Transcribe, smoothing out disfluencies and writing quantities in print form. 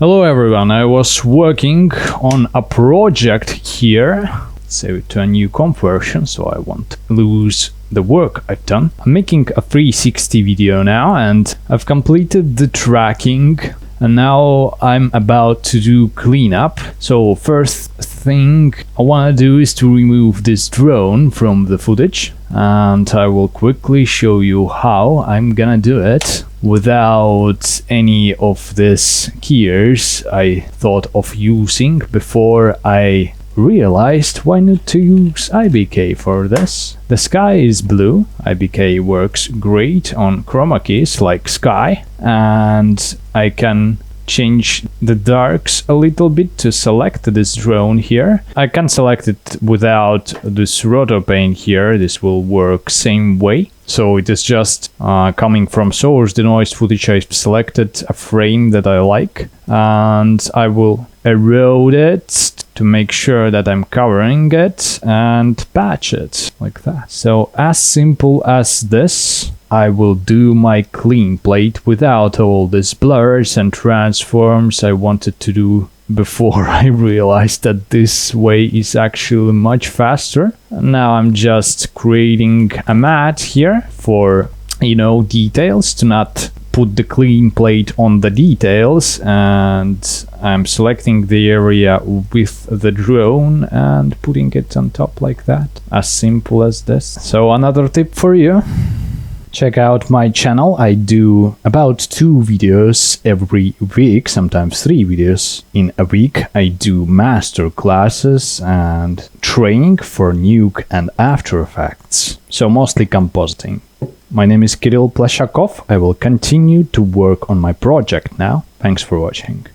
Hello everyone, I was working on a project here. Save it to a new comp version so I won't lose the work I've done. I'm making a 360 video now and I've completed the tracking and now I'm about to do cleanup. So first thing I want to do is to remove this drone from the footage, and I will quickly show you how I'm gonna do it without any of these keys I thought of using before I realized why not to use IBK for this. The sky is blue. IBK works great on chroma keys like sky, and I can change the darks a little bit to select this drone here. I can select it without this rotor pane here. This will work same way. So it is just coming from source, the noise footage. I've selected a frame that I like and I will erode it to make sure that I'm covering it and patch it like that. So as simple as this. I will do my clean plate without all these blurs and transforms I wanted to do before I realized that this way is actually much faster. Now I'm just creating a mat here for, details, to not put the clean plate on the details, and I'm selecting the area with the drone and putting it on top like that. As simple as this. So another tip for you. Check out my channel. I do about 2 videos every week, sometimes 3 videos in a week. I do master classes and training for Nuke and After Effects, so mostly compositing. My name is Kirill Pleshakov. I will continue to work on my project now. Thanks for watching.